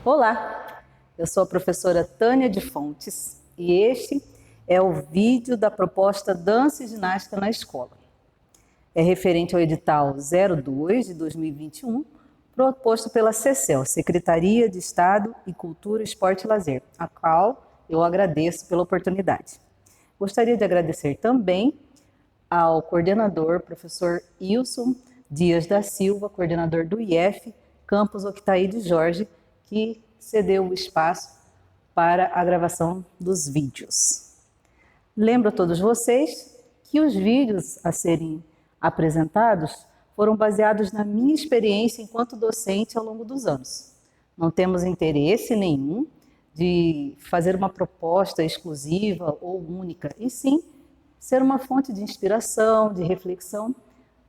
Olá, eu sou a professora Tânia de Fontes e este é o vídeo da proposta Dança e Ginástica na Escola. É referente ao edital 02 de 2021, proposto pela CECEL, Secretaria de Estado e Cultura, Esporte e Lazer, a qual eu agradeço pela oportunidade. Gostaria de agradecer também ao coordenador, professor Ilson Dias da Silva, coordenador do IF, Campus Octaíde Jorge, que cedeu o espaço para a gravação dos vídeos. Lembro a todos vocês que os vídeos a serem apresentados foram baseados na minha experiência enquanto docente ao longo dos anos. Não temos interesse nenhum de fazer uma proposta exclusiva ou única, e sim ser uma fonte de inspiração, de reflexão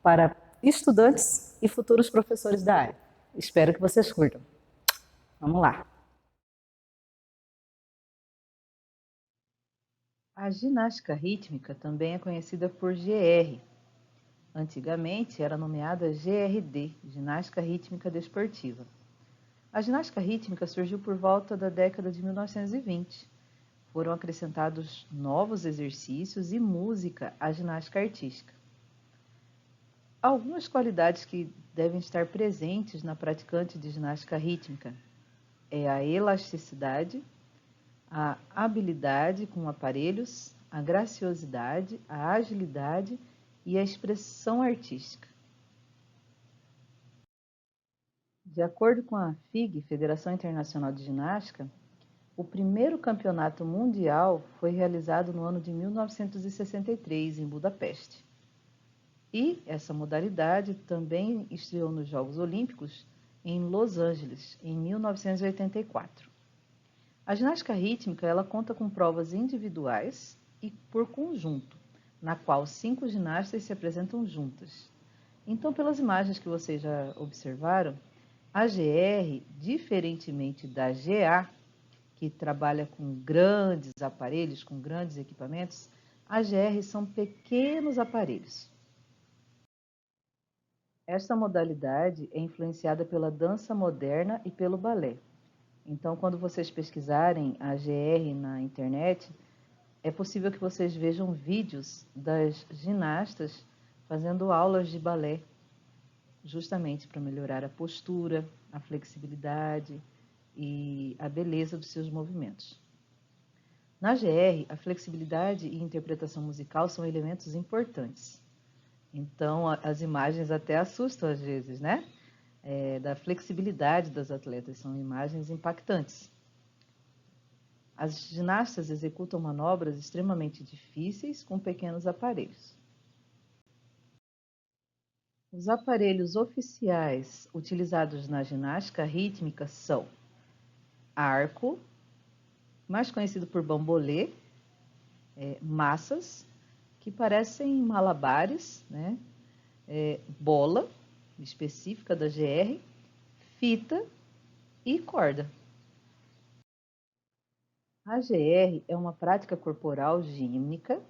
para estudantes e futuros professores da área. Espero que vocês curtam. Vamos lá. A ginástica rítmica também é conhecida por GR. Antigamente era nomeada GRD, Ginástica Rítmica Desportiva. A ginástica rítmica surgiu por volta da década de 1920. Foram acrescentados novos exercícios e música à ginástica artística. Algumas qualidades que devem estar presentes na praticante de ginástica rítmica é a elasticidade, a habilidade com aparelhos, a graciosidade, a agilidade e a expressão artística. De acordo com a FIG, Federação Internacional de Ginástica, o primeiro campeonato mundial foi realizado no ano de 1963, em Budapeste. E essa modalidade também estreou nos Jogos Olímpicos em Los Angeles, em 1984. A ginástica rítmica ela conta com provas individuais e por conjunto, na qual 5 ginastas se apresentam juntas. Então, pelas imagens que vocês já observaram, a GR, diferentemente da GA, que trabalha com grandes aparelhos, com grandes equipamentos, a GR são pequenos aparelhos. Esta modalidade é influenciada pela dança moderna e pelo balé. Então, quando vocês pesquisarem a GR na internet, é possível que vocês vejam vídeos das ginastas fazendo aulas de balé, justamente para melhorar a postura, a flexibilidade e a beleza dos seus movimentos. Na GR, a flexibilidade e interpretação musical são elementos importantes. Então, as imagens até assustam às vezes, né? Da flexibilidade das atletas, são imagens impactantes. As ginastas executam manobras extremamente difíceis com pequenos aparelhos. Os aparelhos oficiais utilizados na ginástica rítmica são arco, mais conhecido por bambolê, massas, que parecem malabares, né? Bola, específica da GR, fita e corda. A GR é uma prática corporal gímnica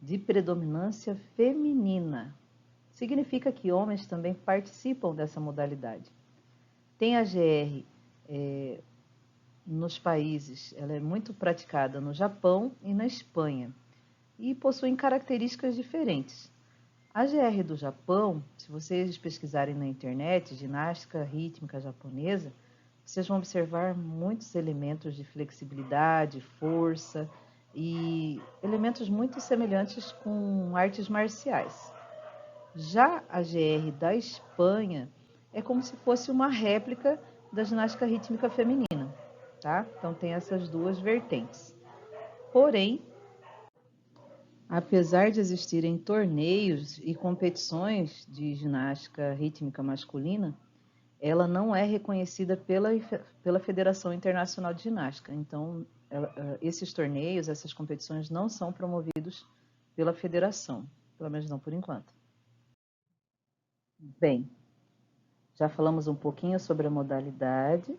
de predominância feminina. Significa que homens também participam dessa modalidade. Tem a GR nos países, ela é muito praticada no Japão e na Espanha, e possuem características diferentes. A GR do Japão, se vocês pesquisarem na internet, ginástica rítmica japonesa, vocês vão observar muitos elementos de flexibilidade, força e elementos muito semelhantes com artes marciais. Já a GR da Espanha é como se fosse uma réplica da ginástica rítmica feminina, tá? Então tem essas duas vertentes. Porém, apesar de existirem torneios e competições de ginástica rítmica masculina, ela não é reconhecida pela Federação Internacional de Ginástica. Então, esses torneios, essas competições não são promovidos pela federação, pelo menos não por enquanto. Bem, já falamos um pouquinho sobre a modalidade,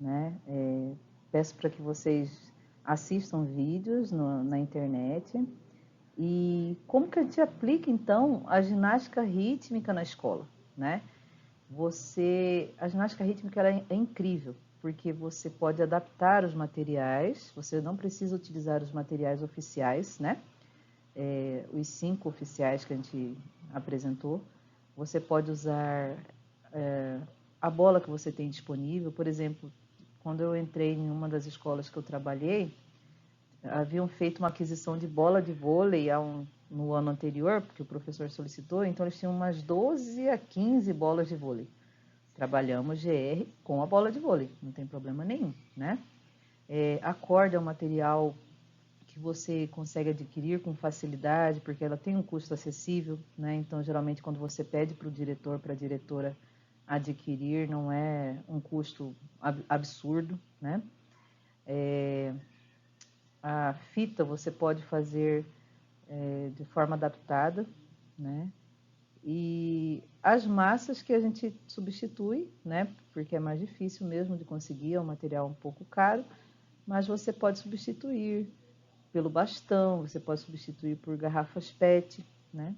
né? Peço para que vocês assistam vídeos na internet. E como que a gente aplica, então, a ginástica rítmica na escola, né? A ginástica rítmica ela é incrível. porque você pode adaptar os materiais, você não precisa utilizar os materiais oficiais, né? Os 5 oficiais que a gente apresentou. Você pode usar a bola que você tem disponível. Por exemplo, quando eu entrei em uma das escolas que eu trabalhei, haviam feito uma aquisição de bola de vôlei no ano anterior, porque o professor solicitou, então eles tinham umas 12 a 15 bolas de vôlei. Trabalhamos GR com a bola de vôlei, não tem problema nenhum, né? A corda é um material que você consegue adquirir com facilidade, porque ela tem um custo acessível, né? Então, geralmente, quando você pede para o diretor, para a diretora adquirir, não é um custo absurdo, né? A fita você pode fazer de forma adaptada, né? E as massas que a gente substitui, né? Porque é mais difícil mesmo de conseguir, é um material um pouco caro, mas você pode substituir pelo bastão, você pode substituir por garrafas PET, né?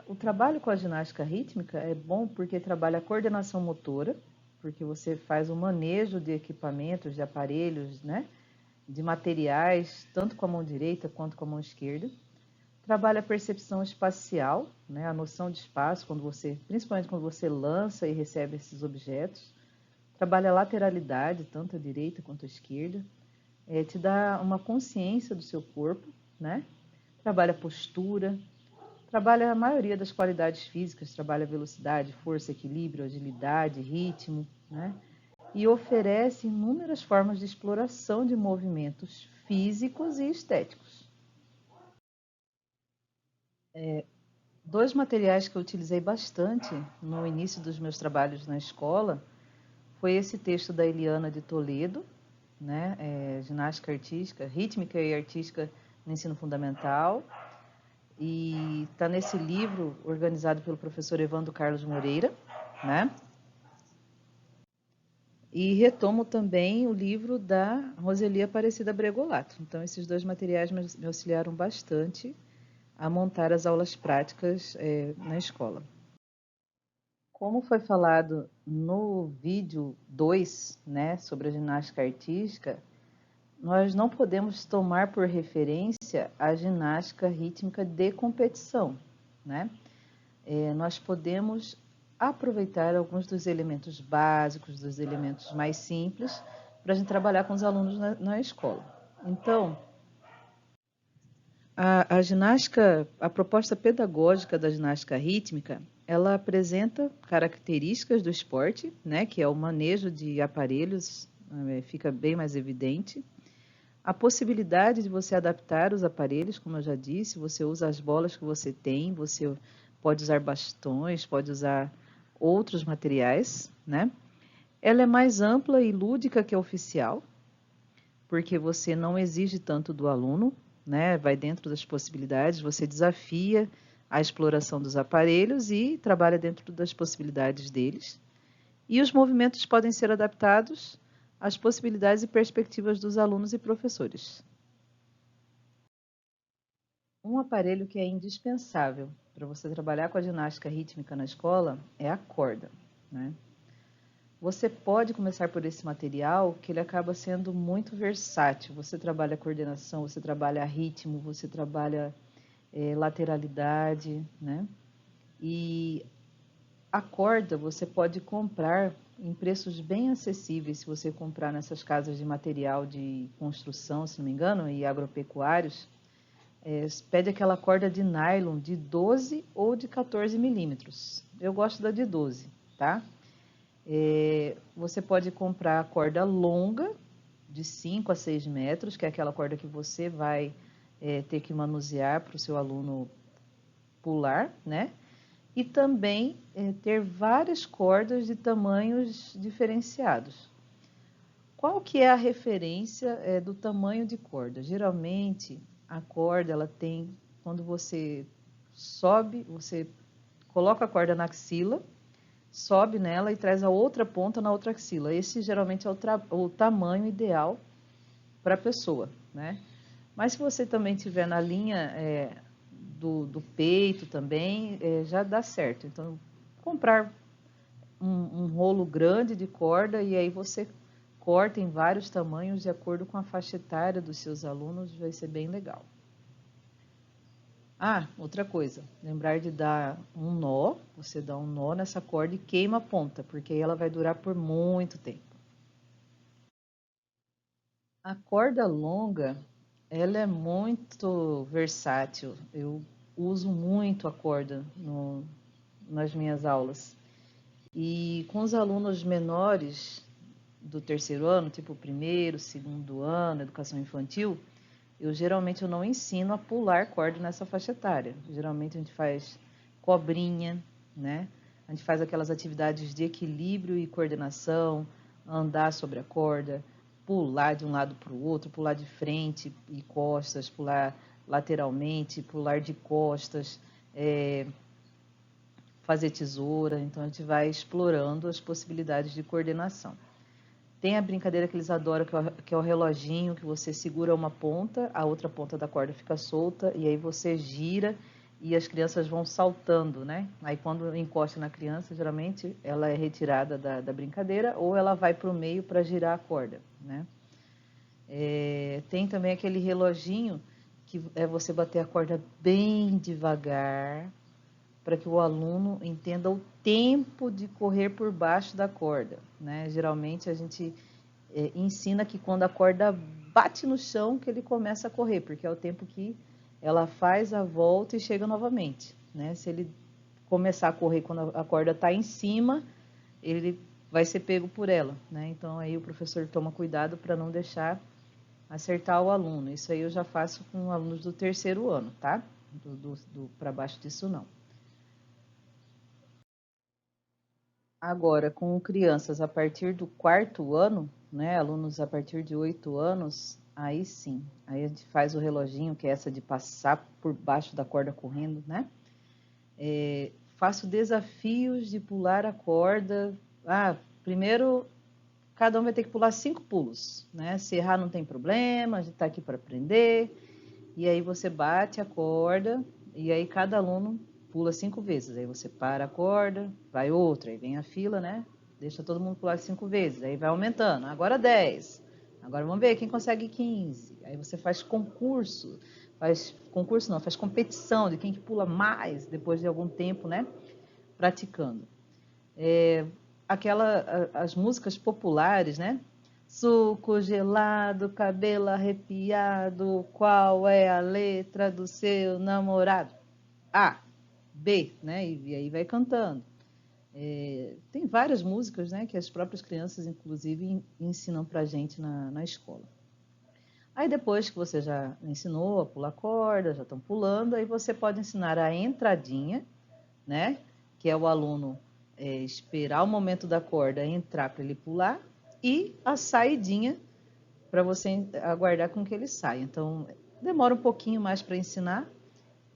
O trabalho com a ginástica rítmica é bom porque trabalha a coordenação motora, porque você faz o manejo de equipamentos, de aparelhos, né? De materiais, tanto com a mão direita quanto com a mão esquerda. Trabalha a percepção espacial, né? A noção de espaço, principalmente quando você lança e recebe esses objetos. Trabalha a lateralidade, tanto a direita quanto a esquerda. Te dá uma consciência do seu corpo, né? Trabalha a postura, trabalha a maioria das qualidades físicas, trabalha velocidade, força, equilíbrio, agilidade, ritmo, né? E oferece inúmeras formas de exploração de movimentos físicos e estéticos. Dois materiais que eu utilizei bastante no início dos meus trabalhos na escola foi esse texto da Eliana de Toledo, né? Ginástica artística, rítmica e artística no ensino fundamental. E está nesse livro organizado pelo professor Evandro Carlos Moreira, né? E retomo também o livro da Roseli Aparecida Bregolato. Então, esses dois materiais me auxiliaram bastante a montar as aulas práticas na escola. Como foi falado no vídeo 2, né, sobre a ginástica artística, nós não podemos tomar por referência a ginástica rítmica de competição, né? Nós podemos aproveitar alguns dos elementos básicos, dos elementos mais simples, para a gente trabalhar com os alunos na escola. Então, a ginástica, a proposta pedagógica da ginástica rítmica, ela apresenta características do esporte, né, que é o manejo de aparelhos, fica bem mais evidente. A possibilidade de você adaptar os aparelhos, como eu já disse, você usa as bolas que você tem, você pode usar bastões, pode usar outros materiais, né? Ela é mais ampla e lúdica que a oficial, porque você não exige tanto do aluno, né? Vai dentro das possibilidades, você desafia a exploração dos aparelhos e trabalha dentro das possibilidades deles. E os movimentos podem ser adaptados às possibilidades e perspectivas dos alunos e professores. Um aparelho que é indispensável para você trabalhar com a ginástica rítmica na escola é a corda, né? Você pode começar por esse material, que ele acaba sendo muito versátil. Você trabalha coordenação, você trabalha ritmo, você trabalha lateralidade, né? E a corda você pode comprar em preços bem acessíveis, se você comprar nessas casas de material de construção, se não me engano, e agropecuários. Pede aquela corda de nylon de 12 ou de 14 milímetros. Eu gosto da de 12, tá? Você pode comprar a corda longa, de 5 a 6 metros, que é aquela corda que você vai ter que manusear para o seu aluno pular, né? E também ter várias cordas de tamanhos diferenciados. Qual que é a referência do tamanho de corda? Geralmente, a corda, ela tem, quando você sobe, você coloca a corda na axila, sobe nela e traz a outra ponta na outra axila. Esse geralmente é o tamanho ideal para a pessoa, né? Mas se você também tiver na linha do peito também, já dá certo. Então, comprar um rolo grande de corda e aí você corta em vários tamanhos de acordo com a faixa etária dos seus alunos, vai ser bem legal. Ah, outra coisa, lembrar de dar um nó, você dá um nó nessa corda e queima a ponta, porque aí ela vai durar por muito tempo. A corda longa, ela é muito versátil. Eu uso muito a corda nas minhas aulas. E com os alunos menores do terceiro ano, tipo primeiro, segundo ano, educação infantil, geralmente eu não ensino a pular corda nessa faixa etária. Geralmente a gente faz cobrinha, né? A gente faz aquelas atividades de equilíbrio e coordenação, andar sobre a corda, pular de um lado para o outro, pular de frente e costas, pular lateralmente, pular de costas, fazer tesoura. Então a gente vai explorando as possibilidades de coordenação. Tem a brincadeira que eles adoram, que é o reloginho, que você segura uma ponta, a outra ponta da corda fica solta, e aí você gira e as crianças vão saltando, né? Aí quando encosta na criança, geralmente ela é retirada da brincadeira ou ela vai para o meio para girar a corda, né? Tem também aquele reloginho que é você bater a corda bem devagar, para que o aluno entenda o tempo de correr por baixo da corda, né? Geralmente a gente ensina que quando a corda bate no chão que ele começa a correr, porque é o tempo que ela faz a volta e chega novamente, né? Se ele começar a correr quando a corda está em cima, ele vai ser pego por ela, né? Então aí o professor toma cuidado para não deixar acertar o aluno. Isso aí eu já faço com alunos do terceiro ano, tá? Para baixo disso não. Agora, com crianças a partir do quarto ano, né, alunos a partir de 8 anos, aí sim, aí a gente faz o reloginho, que é essa de passar por baixo da corda correndo, né? Faço desafios de pular a corda. Primeiro, cada um vai ter que pular 5 pulos, né? Se errar não tem problema, a gente está aqui para aprender. E aí você bate a corda, e aí cada aluno pula 5 vezes. Aí você para a corda, vai outra, aí vem a fila, né? Deixa todo mundo pular 5 vezes, aí vai aumentando. Agora 10. Agora vamos ver quem consegue 15. Aí você faz concurso. Faz competição de quem que pula mais depois de algum tempo, né? Praticando. As músicas populares, né? Suco gelado, cabelo arrepiado, qual é a letra do seu namorado? A, B, né? E aí vai cantando. Tem várias músicas, né? Que as próprias crianças, inclusive, ensinam pra gente na escola. Aí depois que você já ensinou a pular corda, já estão pulando, aí você pode ensinar a entradinha, né? Que é o aluno esperar o momento da corda entrar para ele pular, e a saidinha para você aguardar com que ele saia. Então, demora um pouquinho mais para ensinar,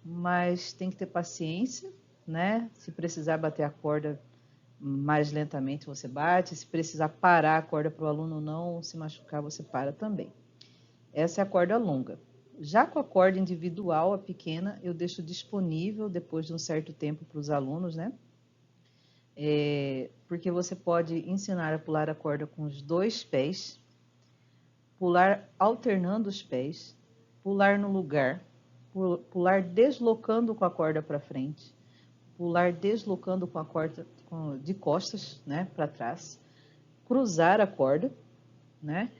mas tem que ter paciência, né? Se precisar bater a corda mais lentamente, você bate. Se precisar parar a corda para o aluno não se machucar, você para também. Essa é a corda longa. Já com a corda individual, a pequena, eu deixo disponível depois de um certo tempo para os alunos, né? Porque você pode ensinar a pular a corda com os 2 pés, pular alternando os pés, pular no lugar, pular deslocando com a corda para frente, pular deslocando com a corda de costas, né, para trás, cruzar a corda, né,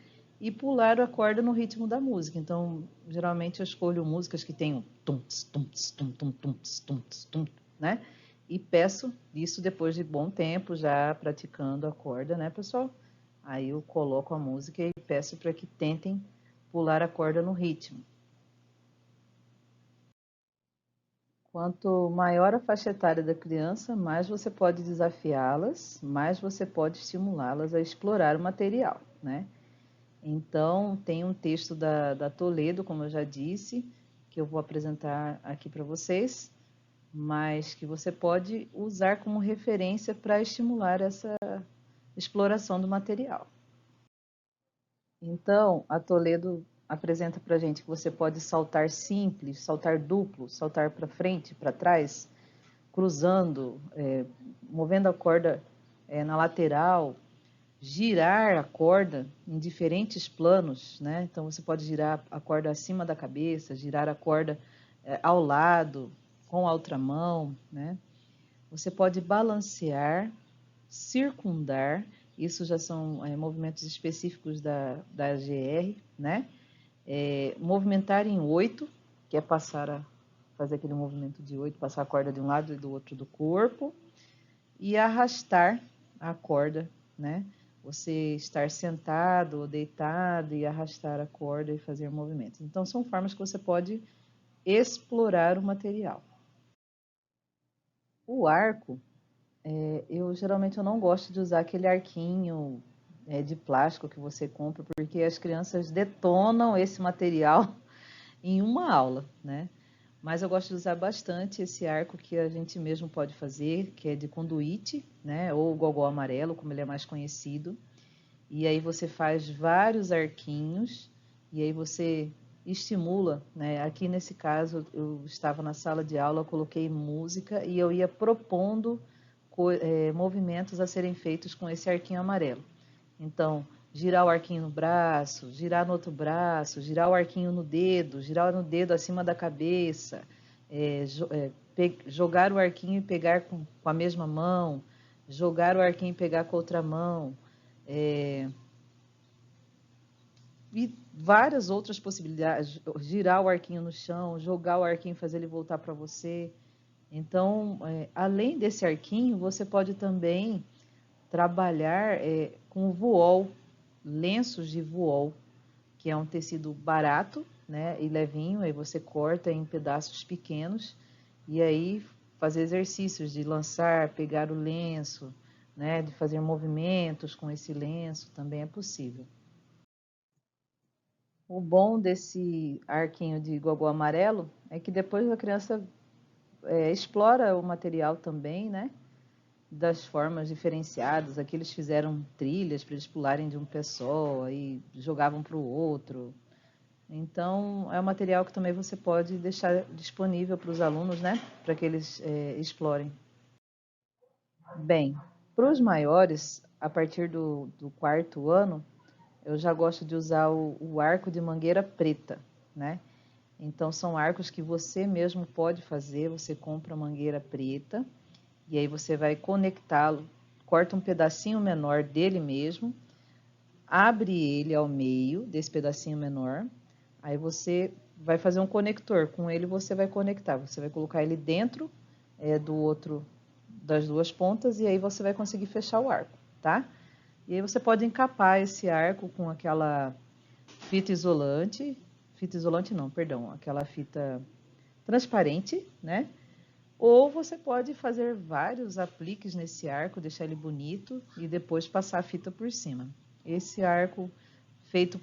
e pular a corda no ritmo da música. Então, geralmente eu escolho músicas que tenham tum tum tum tum tum tum tum, né? E peço isso depois de bom tempo já praticando a corda, né, pessoal? Aí eu coloco a música e peço para que tentem pular a corda no ritmo. Quanto maior a faixa etária da criança, mais você pode desafiá-las, mais você pode estimulá-las a explorar o material, né? Então, tem um texto da Toledo, como eu já disse, que eu vou apresentar aqui para vocês, mas que você pode usar como referência para estimular essa exploração do material. Então, a Toledo apresenta para a gente que você pode saltar simples, saltar duplo, saltar para frente, para trás, cruzando, movendo a corda na lateral, girar a corda em diferentes planos, né? Então você pode girar a corda acima da cabeça, girar a corda ao lado, com a outra mão, né? Você pode balancear, circundar, isso já são movimentos específicos da GR, né? Movimentar em 8, que é fazer aquele movimento de 8, passar a corda de um lado e do outro do corpo, e arrastar a corda, né? Você estar sentado ou deitado e arrastar a corda e fazer movimentos. Então, são formas que você pode explorar o material. O arco, geralmente eu não gosto de usar aquele arquinho de plástico que você compra, porque as crianças detonam esse material em uma aula, né? Mas eu gosto de usar bastante esse arco que a gente mesmo pode fazer, que é de conduíte, né? Ou gogó amarelo, como ele é mais conhecido. E aí você faz vários arquinhos e aí você estimula, né? Aqui nesse caso eu estava na sala de aula, eu coloquei música e eu ia propondo movimentos a serem feitos com esse arquinho amarelo. Então, girar o arquinho no braço, girar no outro braço, girar o arquinho no dedo, girar no dedo acima da cabeça, jogar o arquinho e pegar com a mesma mão, jogar o arquinho e pegar com a outra mão, e várias outras possibilidades, girar o arquinho no chão, jogar o arquinho e fazer ele voltar para você. Então, além desse arquinho, você pode também trabalhar com o vool, lenços de vool, que é um tecido barato, né, e levinho, aí você corta em pedaços pequenos e aí fazer exercícios de lançar, pegar o lenço, né, de fazer movimentos com esse lenço também é possível. O bom desse arquinho de gogó amarelo é que depois a criança explora o material também, né? Das formas diferenciadas. Aqui eles fizeram trilhas para eles pularem de um pé só e jogavam para o outro. Então, é um material que também você pode deixar disponível para os alunos, né? Para que eles explorem. Bem, para os maiores, a partir do quarto ano, eu já gosto de usar o arco de mangueira preta, né? Então, são arcos que você mesmo pode fazer, você compra mangueira preta, e aí você vai conectá-lo, corta um pedacinho menor dele mesmo, abre ele ao meio desse pedacinho menor, aí você vai fazer um conector, com ele você vai conectar, você vai colocar ele dentro do outro, das duas pontas, e aí você vai conseguir fechar o arco, tá? E aí você pode encapar esse arco com aquela fita isolante não, perdão, aquela fita transparente, né? Ou você pode fazer vários apliques nesse arco, deixar ele bonito e depois passar a fita por cima. Esse arco feito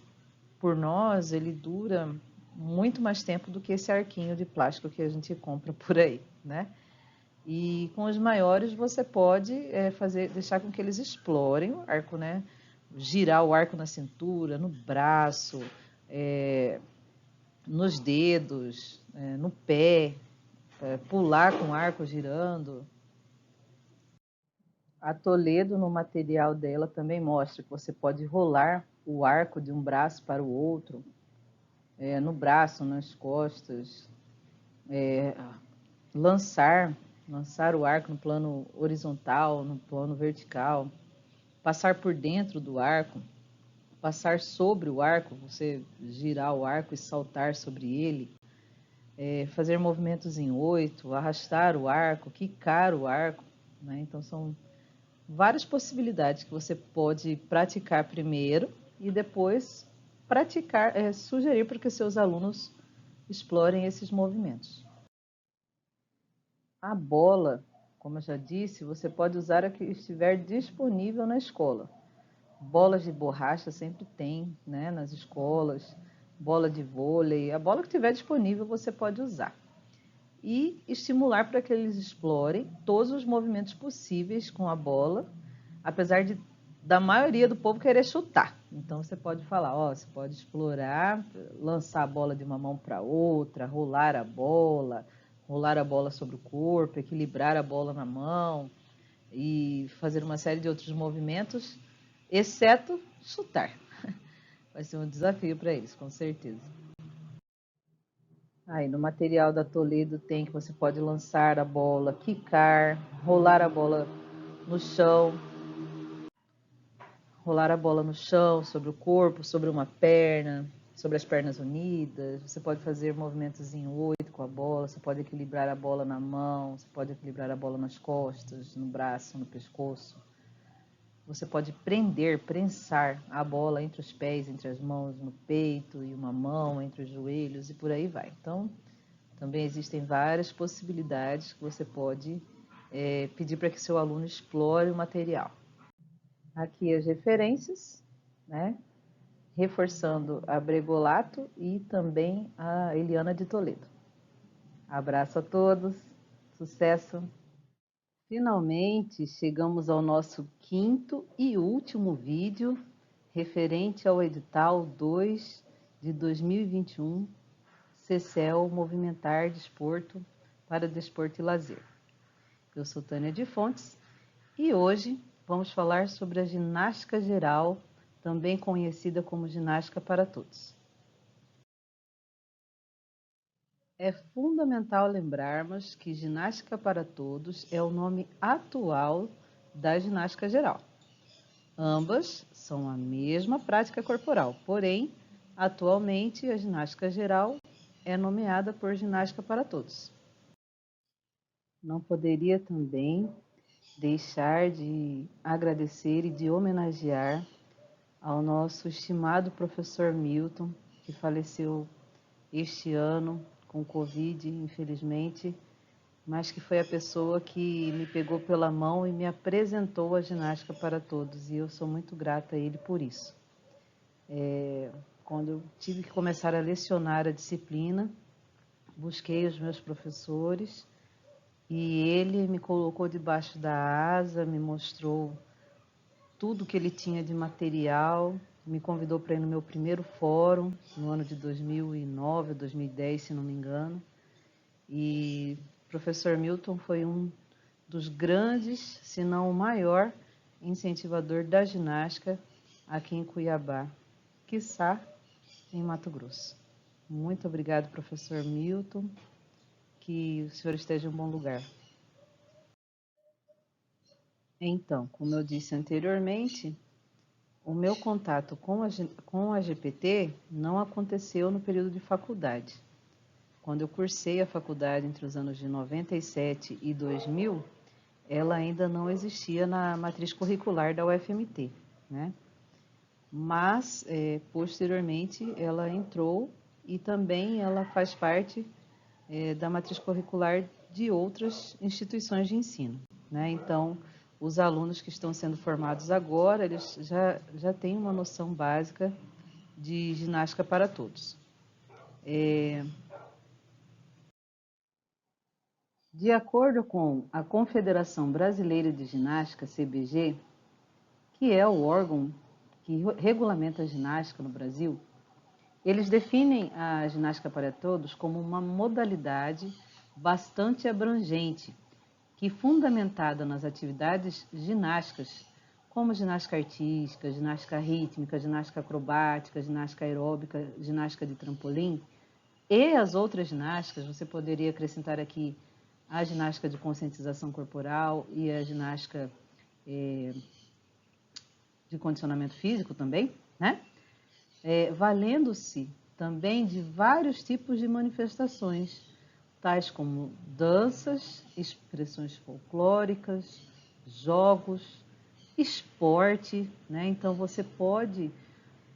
por nós, ele dura muito mais tempo do que esse arquinho de plástico que a gente compra por aí, né? E com os maiores você pode deixar com que eles explorem o arco, né? Girar o arco na cintura, no braço, nos dedos, no pé, pular com o arco girando. A Toledo, no material dela, também mostra que você pode rolar o arco de um braço para o outro, no braço, nas costas, lançar o arco no plano horizontal, no plano vertical, passar por dentro do arco, passar sobre o arco, você girar o arco e saltar sobre ele, fazer movimentos em 8, arrastar o arco, quicar o arco, né? Então são várias possibilidades que você pode praticar primeiro e depois praticar, sugerir para que seus alunos explorem esses movimentos. A bola, como eu já disse, você pode usar a que estiver disponível na escola. Bolas de borracha sempre tem, né, nas escolas, bola de vôlei, a bola que estiver disponível você pode usar. E estimular para que eles explorem todos os movimentos possíveis com a bola, apesar da maioria do povo querer chutar. Então você pode falar, você pode explorar, lançar a bola de uma mão para outra, rolar a bola sobre o corpo, equilibrar a bola na mão. e fazer uma série de outros movimentos, exceto chutar. Vai ser um desafio para eles, com certeza. Aí no material da Toledo tem que você pode lançar a bola, quicar, rolar a bola no chão, sobre o corpo, sobre uma perna, sobre as pernas unidas. Você pode fazer movimentos em 8 com a bola, você pode equilibrar a bola na mão, você pode equilibrar a bola nas costas, no braço, no pescoço. Você pode prensar a bola entre os pés, entre as mãos, no peito, e uma mão entre os joelhos, e por aí vai. Então, também existem várias possibilidades que você pode pedir para que seu aluno explore o material. Aqui as referências, né? Reforçando a Bregolato e também a Eliana de Toledo. Abraço a todos, sucesso! Finalmente chegamos ao nosso quinto e último vídeo referente ao edital 2 de 2021, CCEL Movimentar Desporto para Desporto e Lazer. Eu sou Tânia de Fontes e hoje vamos falar sobre a ginástica geral, também conhecida como ginástica para todos. É fundamental lembrarmos que ginástica para todos é o nome atual da ginástica geral. Ambas são a mesma prática corporal, porém, atualmente a ginástica geral é nomeada por ginástica para todos. Não poderia também deixar de agradecer e de homenagear ao nosso estimado professor Milton, que faleceu este ano com Covid, infelizmente, mas que foi a pessoa que me pegou pela mão e me apresentou a ginástica para todos, e eu sou muito grata a ele por isso. Quando eu tive que começar a lecionar a disciplina, busquei os meus professores e ele me colocou debaixo da asa, me mostrou tudo que ele tinha de material, me convidou para ir no meu primeiro fórum, no ano de 2009 ou 2010, se não me engano. E o professor Milton foi um dos grandes, se não o maior, incentivador da ginástica aqui em Cuiabá, quiçá em Mato Grosso. Muito obrigado, professor Milton, que o senhor esteja em um bom lugar. Então, como eu disse anteriormente, o meu contato com a GPT não aconteceu no período de faculdade. Quando eu cursei a faculdade entre os anos de 97 e 2000, ela ainda não existia na matriz curricular da UFMT, né? Mas, posteriormente, ela entrou e também ela faz parte da matriz curricular de outras instituições de ensino, né? Então, os alunos que estão sendo formados agora, eles já têm uma noção básica de ginástica para todos. De acordo com a Confederação Brasileira de Ginástica, CBG, que é o órgão que regulamenta a ginástica no Brasil, eles definem a ginástica para todos como uma modalidade bastante abrangente, que fundamentada nas atividades ginásticas, como ginástica artística, ginástica rítmica, ginástica acrobática, ginástica aeróbica, ginástica de trampolim, e as outras ginásticas, você poderia acrescentar aqui a ginástica de conscientização corporal e a ginástica de condicionamento físico também, né? Valendo-se também de vários tipos de manifestações, tais como danças, expressões folclóricas, jogos, esporte, né? Então você pode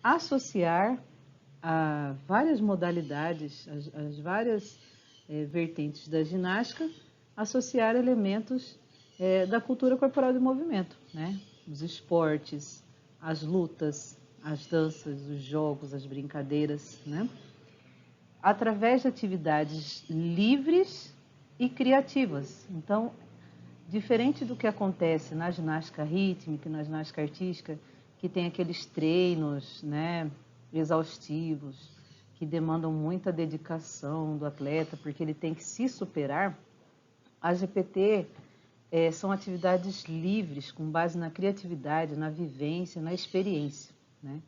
associar a várias modalidades, as várias vertentes da ginástica, associar elementos da cultura corporal de movimento, né? Os esportes, as lutas, as danças, os jogos, as brincadeiras, né? Através de atividades livres e criativas. Então, diferente do que acontece na ginástica rítmica e na ginástica artística, que tem aqueles treinos, né, exaustivos, que demandam muita dedicação do atleta, porque ele tem que se superar, a GPT são atividades livres, com base na criatividade, na vivência, na experiência, né?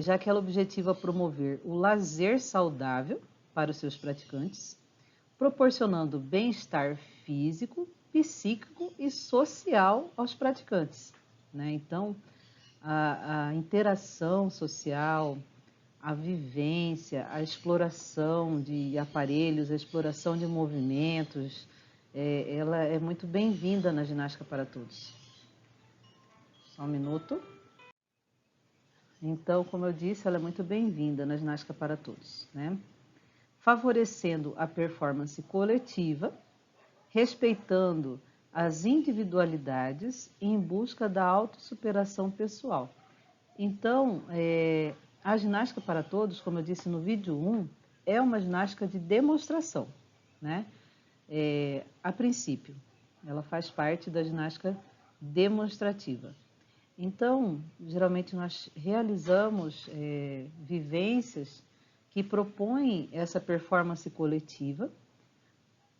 Já que ela objetiva promover o lazer saudável para os seus praticantes, proporcionando bem-estar físico, psíquico e social aos praticantes, né? Então, a interação social, a vivência, a exploração de aparelhos, a exploração de movimentos, ela é muito bem-vinda na ginástica para todos. Só um minuto. Então, como eu disse, ela é muito bem-vinda na ginástica para todos, né? Favorecendo a performance coletiva, respeitando as individualidades em busca da autossuperação pessoal. Então, a ginástica para todos, como eu disse no vídeo 1, é uma ginástica de demonstração, né? A princípio, ela faz parte da ginástica demonstrativa. Então, geralmente nós realizamos vivências que propõem essa performance coletiva,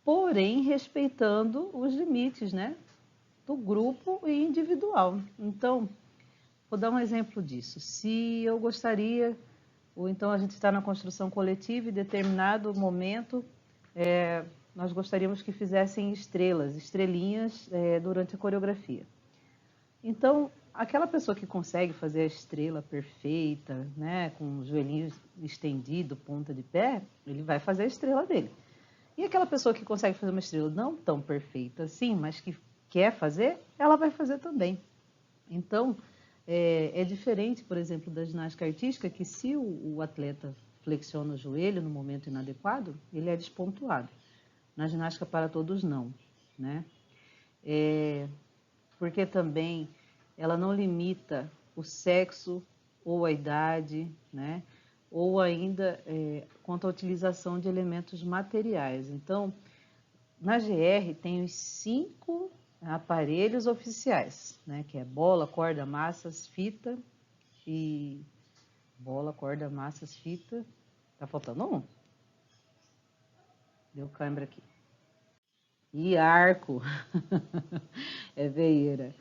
porém respeitando os limites, né, do grupo e individual. Então, vou dar um exemplo disso. Se eu gostaria, ou então a gente está na construção coletiva e em determinado momento nós gostaríamos que fizessem estrelinhas durante a coreografia. Então, aquela pessoa que consegue fazer a estrela perfeita, né, com os joelhinhos estendidos, ponta de pé, ele vai fazer a estrela dele. E aquela pessoa que consegue fazer uma estrela não tão perfeita assim, mas que quer fazer, ela vai fazer também. Então, é diferente, por exemplo, da ginástica artística, que se o atleta flexiona o joelho no momento inadequado, ele é despontuado. Na ginástica para todos, não, né? Porque também ela não limita o sexo ou a idade, né? Ou ainda quanto à utilização de elementos materiais. Então, na GR tem os 5 aparelhos oficiais, né? Que é bola, corda, massas, fita e bola, corda, massas, fita. Tá faltando um? Deu câimbra aqui. E arco. É veieira.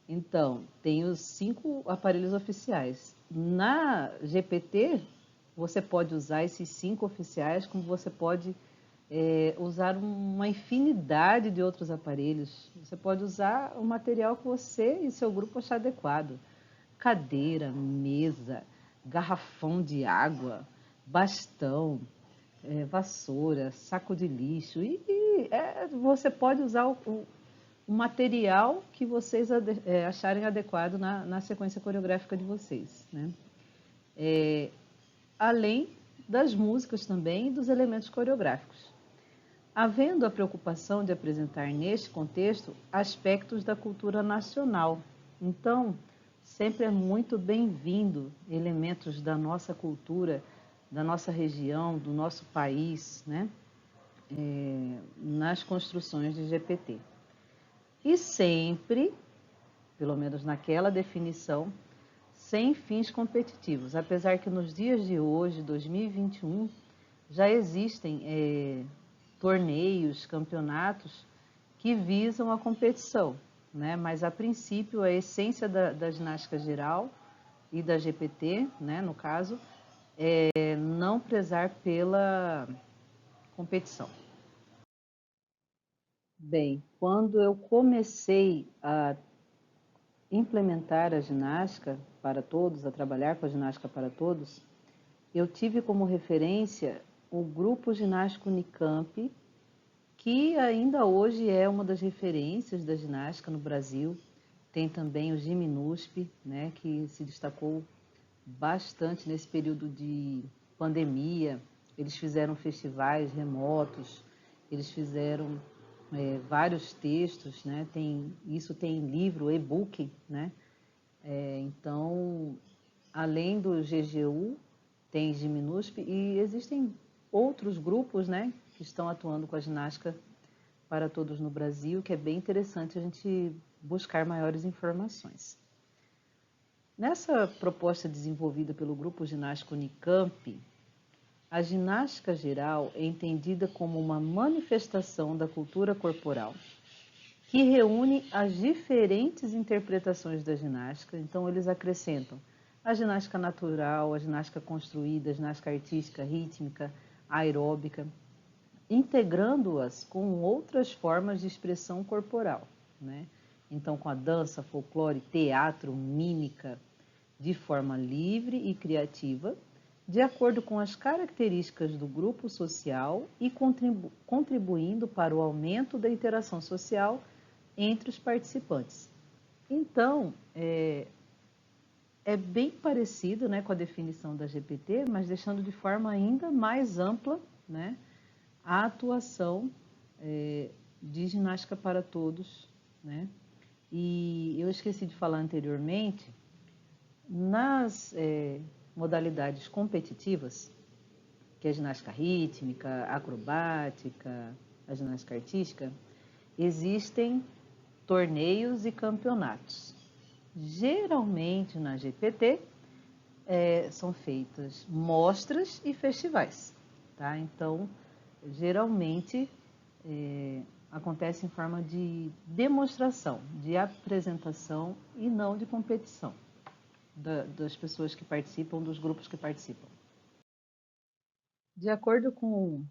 Então, tem os 5 aparelhos oficiais. Na GPT, você pode usar esses 5 oficiais, como você pode usar uma infinidade de outros aparelhos. Você pode usar o material que você e seu grupo achar adequado. Cadeira, mesa, garrafão de água, bastão, vassoura, saco de lixo. Você pode usar o material que vocês acharem adequado na sequência coreográfica de vocês, né? Além das músicas também e dos elementos coreográficos. Havendo a preocupação de apresentar neste contexto aspectos da cultura nacional. Então, sempre é muito bem-vindo elementos da nossa cultura, da nossa região, do nosso país, né? Nas construções de GPT. E sempre, pelo menos naquela definição, sem fins competitivos, apesar que nos dias de hoje, 2021, já existem torneios, campeonatos que visam a competição, né? Mas a princípio a essência da ginástica geral e da GPT, né, no caso, é não prezar pela competição. Bem, quando eu comecei a implementar a ginástica para todos, a trabalhar com a ginástica para todos, eu tive como referência o grupo ginástico Unicamp, que ainda hoje é uma das referências da ginástica no Brasil. Tem também o Giminusp, né, que se destacou bastante nesse período de pandemia. Eles fizeram festivais remotos, eles fizeram vários textos, né? Isso tem livro, e-book, né? Então, além do GGU, tem Giminusp e existem outros grupos, né, que estão atuando com a ginástica para todos no Brasil, que é bem interessante a gente buscar maiores informações. Nessa proposta desenvolvida pelo Grupo Ginástico Unicamp, a ginástica geral é entendida como uma manifestação da cultura corporal, que reúne as diferentes interpretações da ginástica. Então, eles acrescentam a ginástica natural, a ginástica construída, a ginástica artística, rítmica, aeróbica, integrando-as com outras formas de expressão corporal, né? Então, com a dança, folclore, teatro, mímica, de forma livre e criativa, de acordo com as características do grupo social e contribuindo para o aumento da interação social entre os participantes. Então, é bem parecido, né, com a definição da GPT, mas deixando de forma ainda mais ampla, né, a atuação de ginástica para todos, né? E eu esqueci de falar anteriormente, nas modalidades competitivas, que é a ginástica rítmica, acrobática, a ginástica artística, existem torneios e campeonatos. Geralmente na GPT são feitas mostras e festivais, tá? Então, geralmente acontece em forma de demonstração, de apresentação e não de competição das pessoas que participam, dos grupos que participam. De acordo com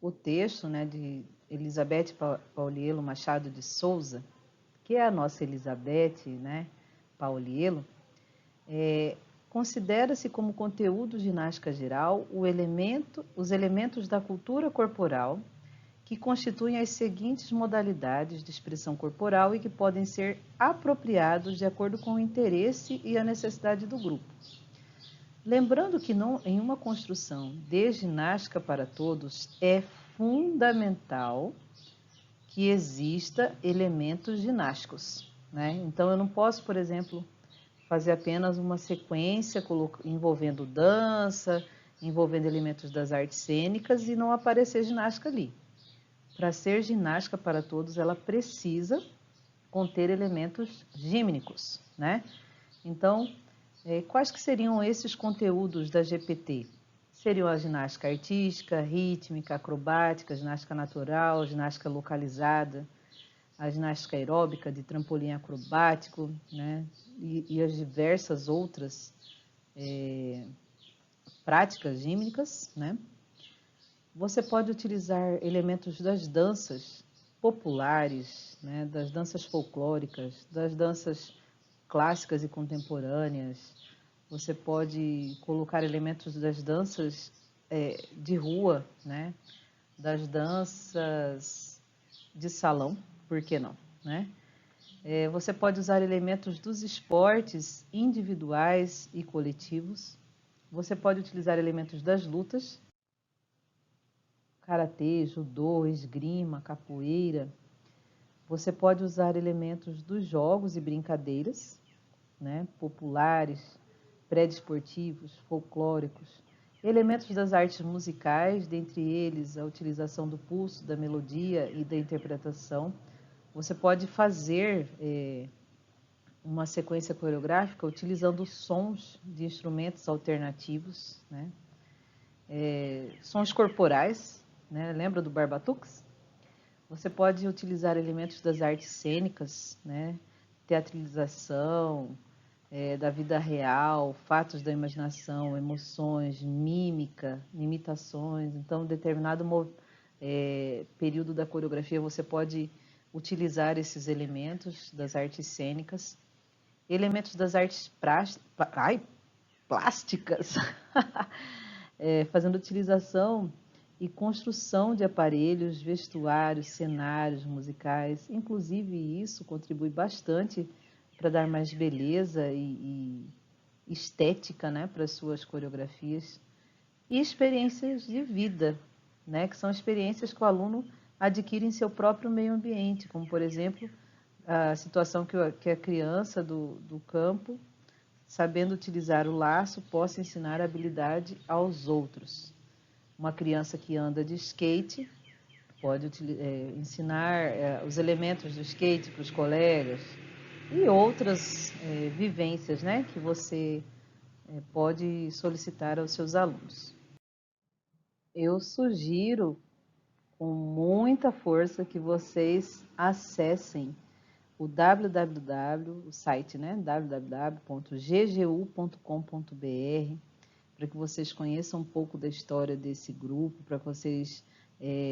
o texto, né, de Elizabeth Paulielo Machado de Souza, que é a nossa Elizabeth, né, Paulielo, considera-se como conteúdo ginástica geral os elementos da cultura corporal que constituem as seguintes modalidades de expressão corporal e que podem ser apropriados de acordo com o interesse e a necessidade do grupo. Lembrando que em uma construção de ginástica para todos é fundamental que exista elementos ginásticos, né? Então eu não posso, por exemplo, fazer apenas uma sequência envolvendo dança, envolvendo elementos das artes cênicas e não aparecer ginástica ali. Para ser ginástica para todos, ela precisa conter elementos gímnicos, né? Então, quais que seriam esses conteúdos da GPT? Seriam a ginástica artística, rítmica, acrobática, ginástica natural, ginástica localizada, a ginástica aeróbica de trampolim acrobático, né? E as diversas outras práticas gímnicas, né? Você pode utilizar elementos das danças populares, né? Das danças folclóricas, das danças clássicas e contemporâneas. Você pode colocar elementos das danças de rua, né? Das danças de salão, por que não, né? Você pode usar elementos dos esportes individuais e coletivos. Você pode utilizar elementos das lutas, karatê, judô, esgrima, capoeira. Você pode usar elementos dos jogos e brincadeiras, né? Populares, pré-desportivos, folclóricos. Elementos das artes musicais, dentre eles a utilização do pulso, da melodia e da interpretação. Você pode fazer uma sequência coreográfica utilizando sons de instrumentos alternativos, né? Sons corporais, né? Lembra do Barbatux? Você pode utilizar elementos das artes cênicas, né? Teatralização, da vida real, fatos da imaginação, emoções, mímica, imitações. Então, determinado período da coreografia, você pode utilizar esses elementos das artes cênicas, elementos das artes plásticas, fazendo utilização e construção de aparelhos, vestuários, cenários musicais. Inclusive, isso contribui bastante para dar mais beleza e estética, né, para as suas coreografias. E experiências de vida, né, que são experiências que o aluno adquire em seu próprio meio ambiente, como, por exemplo, a situação que a criança do campo, sabendo utilizar o laço, possa ensinar a habilidade aos outros. Uma criança que anda de skate pode ensinar os elementos do skate para os colegas e outras vivências, né, que você pode solicitar aos seus alunos. Eu sugiro com muita força que vocês acessem o www, o site, né? www.ggu.com.br, para que vocês conheçam um pouco da história desse grupo, para que vocês,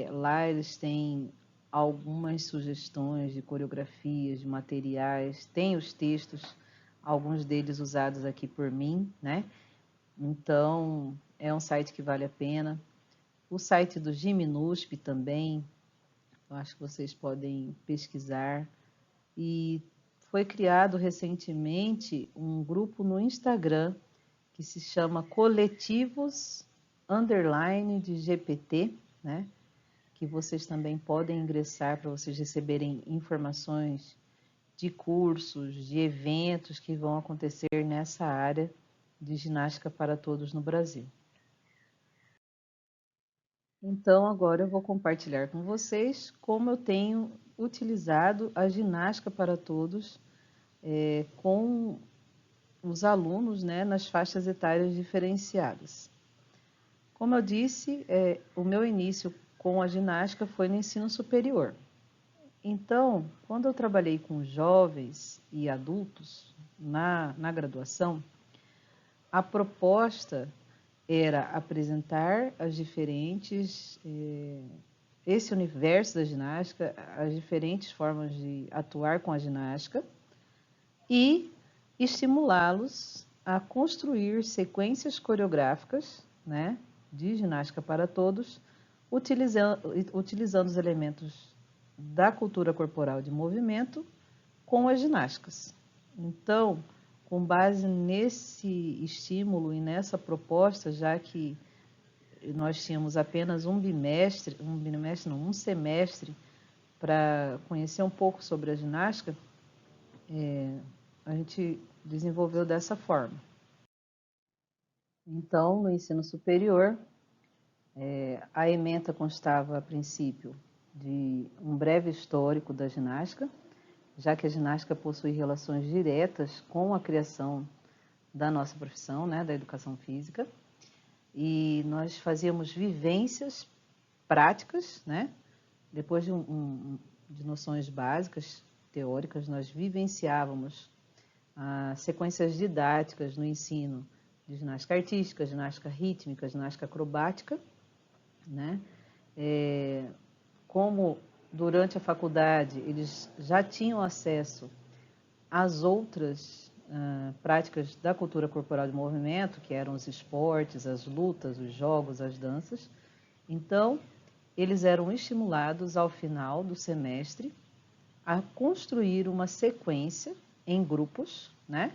lá eles têm algumas sugestões de coreografias, de materiais, tem os textos, alguns deles usados aqui por mim, né? Então, é um site que vale a pena. O site do Giminusp também, eu acho que vocês podem pesquisar. E foi criado recentemente um grupo no Instagram que se chama Coletivos Underline de GPT, né? Que vocês também podem ingressar para vocês receberem informações de cursos, de eventos que vão acontecer nessa área de ginástica para todos no Brasil. Então, agora eu vou compartilhar com vocês como eu tenho utilizado a ginástica para todos com os alunos, né, nas faixas etárias diferenciadas. Como eu disse, o meu início com a ginástica foi no ensino superior. Então, quando eu trabalhei com jovens e adultos na graduação, a proposta era apresentar as diferentes, esse universo da ginástica, as diferentes formas de atuar com a ginástica e estimulá-los a construir sequências coreográficas, né, de ginástica para todos, utilizando os elementos da cultura corporal de movimento com as ginásticas. Então, com base nesse estímulo e nessa proposta, já que nós tínhamos apenas um semestre para conhecer um pouco sobre a ginástica, a gente desenvolveu dessa forma. Então, no ensino superior, a ementa constava, a princípio, de um breve histórico da ginástica, já que a ginástica possui relações diretas com a criação da nossa profissão, né, da educação física, e nós fazíamos vivências práticas, né? Depois de noções básicas, teóricas, nós vivenciávamos sequências didáticas no ensino de ginástica artística, ginástica rítmica, ginástica acrobática, né? Como durante a faculdade eles já tinham acesso às outras práticas da cultura corporal de movimento, que eram os esportes, as lutas, os jogos, as danças, então eles eram estimulados ao final do semestre a construir uma sequência em grupos, né?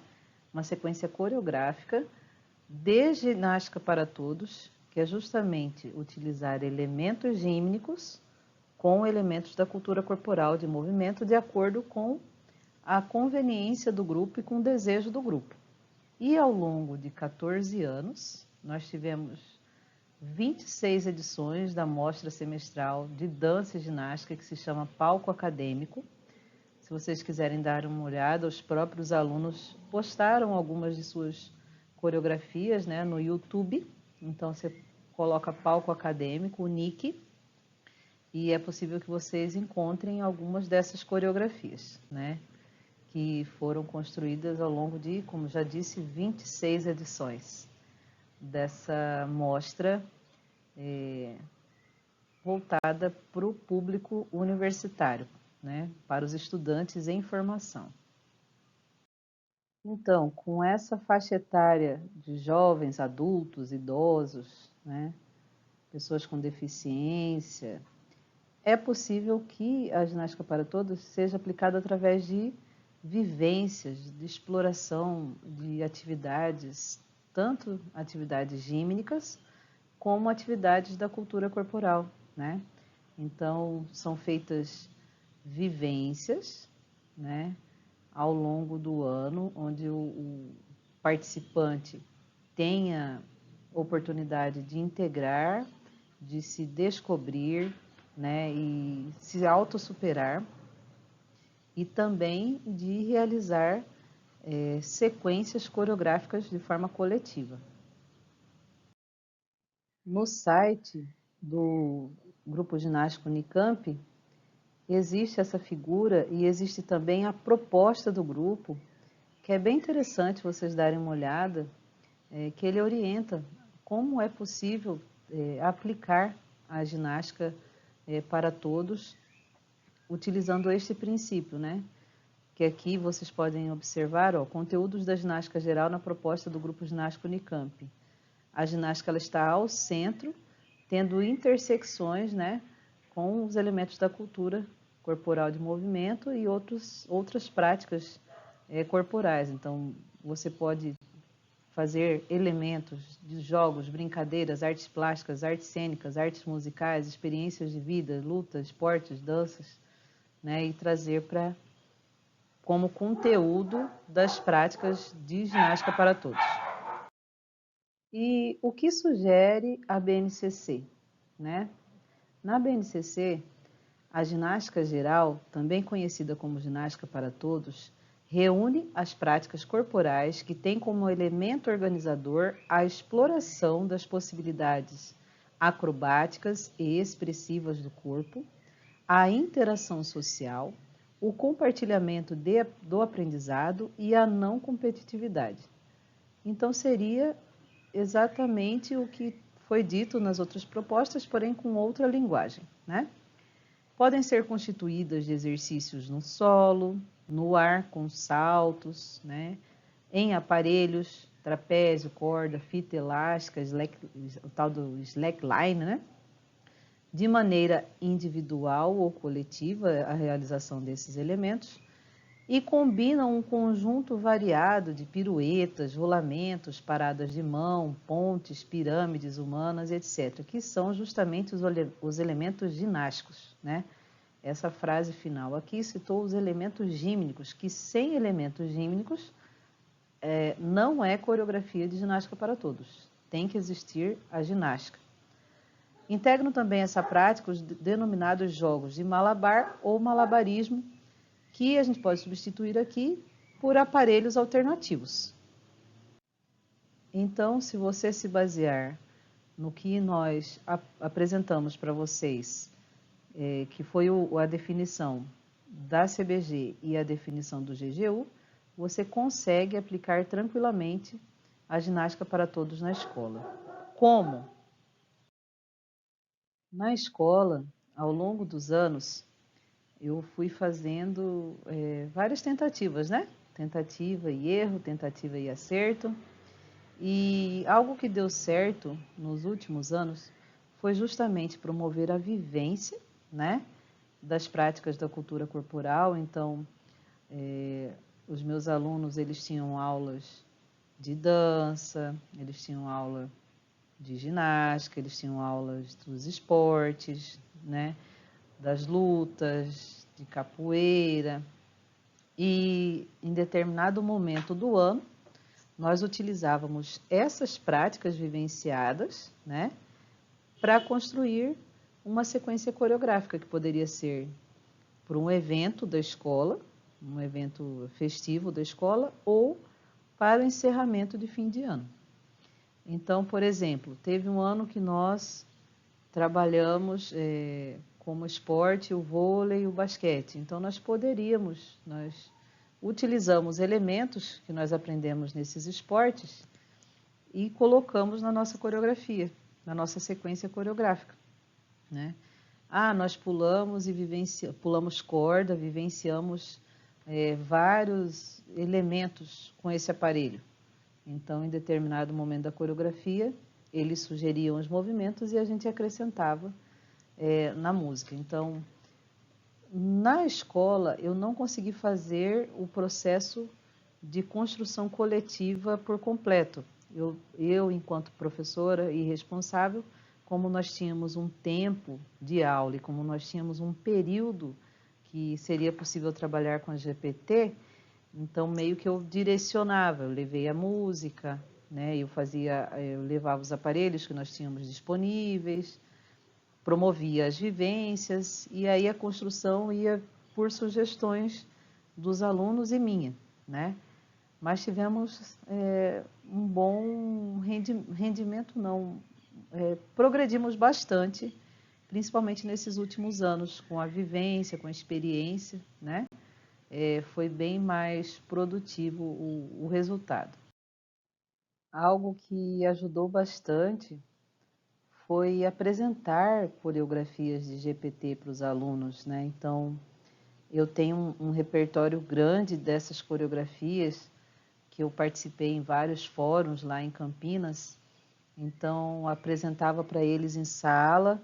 Uma sequência coreográfica de ginástica para todos, que é justamente utilizar elementos gímnicos com elementos da cultura corporal de movimento de acordo com a conveniência do grupo e com o desejo do grupo. E ao longo de 14 anos, nós tivemos 26 edições da mostra semestral de dança e ginástica que se chama Palco Acadêmico. Se vocês quiserem dar uma olhada, os próprios alunos postaram algumas de suas coreografias, né, no YouTube. Então você coloca Palco Acadêmico, o nick, e é possível que vocês encontrem algumas dessas coreografias, né, que foram construídas ao longo de, como já disse, 26 edições dessa mostra voltada para o público universitário, né, para os estudantes em formação. Então, com essa faixa etária de jovens, adultos, idosos, né, pessoas com deficiência, é possível que a ginástica para todos seja aplicada através de vivências, de exploração de atividades, tanto atividades gímnicas, como atividades da cultura corporal, né? Então, são feitas vivências, né, ao longo do ano, onde o participante tenha oportunidade de integrar, de se descobrir, né, e se autossuperar, e também de realizar sequências coreográficas de forma coletiva. No site do grupo ginástico Unicamp, existe essa figura e existe também a proposta do grupo, que é bem interessante vocês darem uma olhada, que ele orienta como é possível aplicar a ginástica para todos, utilizando este princípio, né? Que aqui vocês podem observar, ó, conteúdos da ginástica geral na proposta do grupo ginástico Unicamp. A ginástica ela está ao centro, tendo intersecções, né, com os elementos da cultura corporal de movimento e outras práticas corporais. Então, você pode fazer elementos de jogos, brincadeiras, artes plásticas, artes cênicas, artes musicais, experiências de vida, lutas, esportes, danças, né, e trazer como conteúdo das práticas de ginástica para todos. E o que sugere a BNCC, né? Na BNCC, a ginástica geral, também conhecida como ginástica para todos, reúne as práticas corporais que têm como elemento organizador a exploração das possibilidades acrobáticas e expressivas do corpo, a interação social, o compartilhamento do aprendizado e a não competitividade. Então, seria exatamente o que foi dito nas outras propostas, porém com outra linguagem, né? Podem ser constituídas de exercícios no solo, no ar com saltos, né? Em aparelhos, trapézio, corda, fita elástica, o tal do slackline, né? De maneira individual ou coletiva a realização desses elementos, e combinam um conjunto variado de piruetas, rolamentos, paradas de mão, pontes, pirâmides humanas, etc., que são justamente os elementos ginásticos, né? Essa frase final aqui citou os elementos gímnicos, que sem elementos gímnicos não é coreografia de ginástica para todos. Tem que existir a ginástica. Integram também essa prática os denominados jogos de malabar ou malabarismo, que a gente pode substituir aqui por aparelhos alternativos. Então, se você se basear no que nós apresentamos para vocês, que foi a definição da CBG e a definição do GGU, você consegue aplicar tranquilamente a ginástica para todos na escola. Como? Na escola, ao longo dos anos, eu fui fazendo várias tentativas, né? Tentativa e erro, tentativa e acerto. E algo que deu certo nos últimos anos foi justamente promover a vivência, né, das práticas da cultura corporal. Então, os meus alunos, eles tinham aulas de dança, eles tinham aula de ginástica, eles tinham aulas dos esportes, né, das lutas, de capoeira, e em determinado momento do ano, nós utilizávamos essas práticas vivenciadas, né, para construir uma sequência coreográfica que poderia ser para um evento da escola, um evento festivo da escola, ou para o encerramento de fim de ano. Então, por exemplo, teve um ano que nós trabalhamos como esporte o vôlei e o basquete. Então, nós utilizamos elementos que nós aprendemos nesses esportes e colocamos na nossa coreografia, na nossa sequência coreográfica, né? Nós pulamos pulamos corda, vivenciamos vários elementos com esse aparelho. Então, em determinado momento da coreografia, eles sugeriam os movimentos e a gente acrescentava na música. Então, na escola, eu não consegui fazer o processo de construção coletiva por completo. Eu, enquanto professora e responsável, como nós tínhamos um tempo de aula e como nós tínhamos um período que seria possível trabalhar com a GPT, então meio que eu direcionava, eu levei a música, né? Eu levava os aparelhos que nós tínhamos disponíveis, promovia as vivências e aí a construção ia por sugestões dos alunos e minha, né? Mas tivemos um bom rendimento, não, progredimos bastante, principalmente nesses últimos anos, com a vivência, com a experiência, né? Foi bem mais produtivo o resultado. Algo que ajudou bastante foi apresentar coreografias de GPT para os alunos, né? Então, eu tenho um repertório grande dessas coreografias, que eu participei em vários fóruns lá em Campinas, então apresentava para eles em sala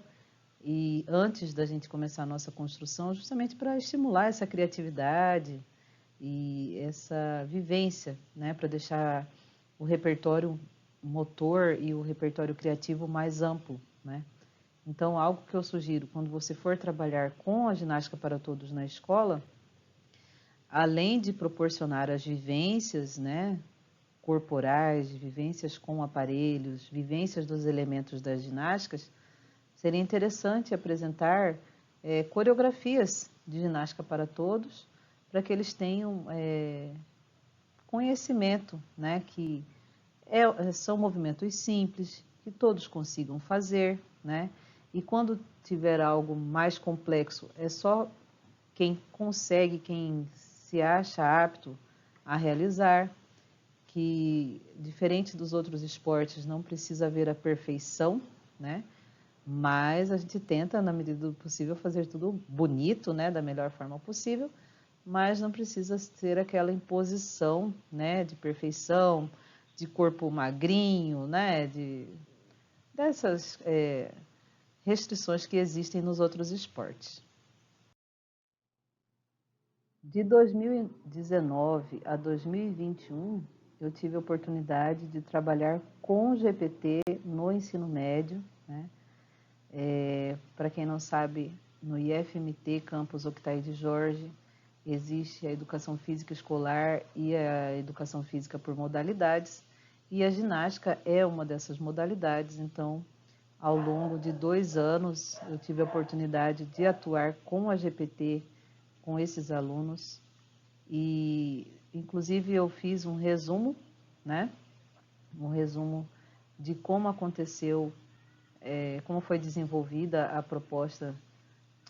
e antes da gente começar a nossa construção, justamente para estimular essa criatividade e essa vivência, né, para deixar o repertório motor e o repertório criativo mais amplo, né? Então, algo que eu sugiro, quando você for trabalhar com a ginástica para todos na escola, além de proporcionar as vivências, né, corporais, vivências com aparelhos, vivências dos elementos das ginásticas, seria interessante apresentar coreografias de ginástica para todos, para que eles tenham conhecimento, né, que são movimentos simples, que todos consigam fazer, né, e quando tiver algo mais complexo, é só quem consegue, quem se acha apto a realizar, que diferente dos outros esportes não precisa haver a perfeição, né? Mas a gente tenta, na medida do possível, fazer tudo bonito, né? Da melhor forma possível, mas não precisa ter aquela imposição, né? De perfeição, de corpo magrinho, né? Dessas restrições que existem nos outros esportes. De 2019 a 2021, eu tive a oportunidade de trabalhar com GPT no ensino médio, né? Para quem não sabe, no IFMT Campus Octaide Jorge, existe a educação física escolar e a educação física por modalidades, e a ginástica é uma dessas modalidades. Então, ao longo de 2 anos, eu tive a oportunidade de atuar com a GPT, com esses alunos, e inclusive eu fiz um resumo, né? Um resumo de como aconteceu, como foi desenvolvida a proposta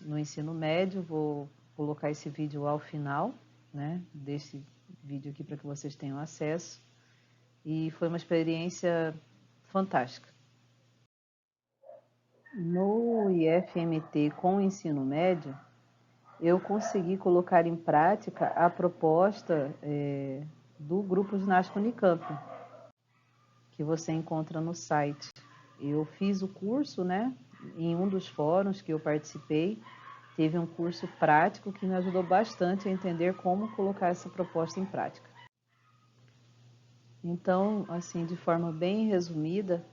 no ensino médio. Vou colocar esse vídeo ao final, né? Desse vídeo aqui para que vocês tenham acesso. E foi uma experiência fantástica. No IFMT com o ensino médio, eu consegui colocar em prática a proposta do Grupo Ginástica Unicamp, que você encontra no site. Eu fiz o curso, né? Em um dos fóruns que eu participei, teve um curso prático que me ajudou bastante a entender como colocar essa proposta em prática. Então, assim, de forma bem resumida,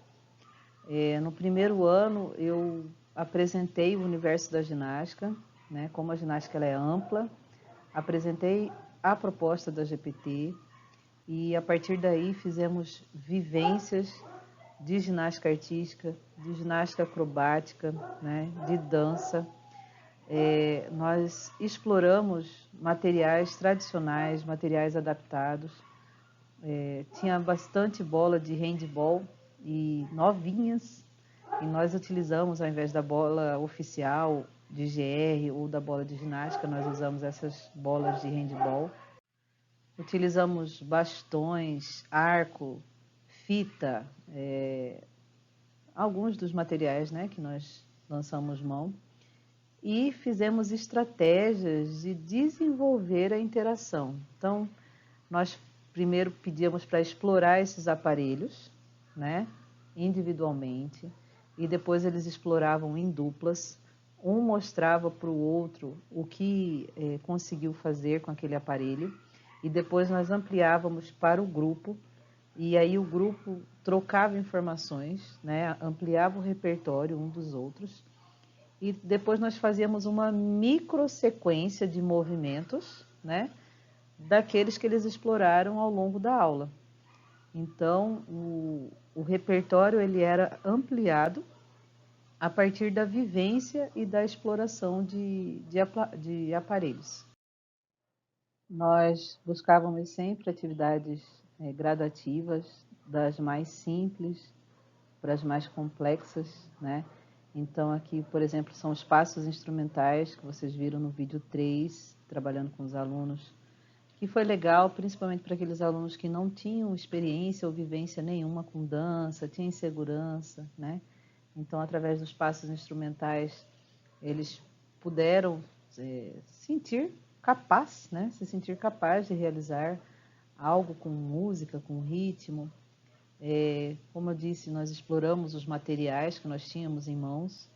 no primeiro ano eu apresentei o universo da ginástica, né? Como a ginástica ela é ampla, apresentei a proposta da GPT e a partir daí fizemos vivências de ginástica artística, de ginástica acrobática, né, de dança. Nós exploramos materiais tradicionais, materiais adaptados. Tinha bastante bola de handball e novinhas, e nós utilizamos, ao invés da bola oficial de GR ou da bola de ginástica, nós usamos essas bolas de handball. Utilizamos bastões, arco, fita, alguns dos materiais, né, que nós lançamos mão, e fizemos estratégias de desenvolver a interação. Então, nós primeiro pedíamos para explorar esses aparelhos, né, individualmente, e depois eles exploravam em duplas. Um mostrava para o outro o que conseguiu fazer com aquele aparelho, e depois nós ampliávamos para o grupo, e aí o grupo trocava informações, né, ampliava o repertório um dos outros, e depois nós fazíamos uma microsequência de movimentos, né, daqueles que eles exploraram ao longo da aula. Então, o repertório ele era ampliado a partir da vivência e da exploração de aparelhos. Nós buscávamos sempre atividades gradativas, das mais simples para as mais complexas, né? Então, aqui, por exemplo, são os passos instrumentais que vocês viram no vídeo 3, trabalhando com os alunos, que foi legal, principalmente para aqueles alunos que não tinham experiência ou vivência nenhuma com dança, tinham insegurança, né? Então, através dos passos instrumentais, eles puderam sentir capaz, né? Se sentir capaz de realizar algo com música, com ritmo. Como eu disse, nós exploramos os materiais que nós tínhamos em mãos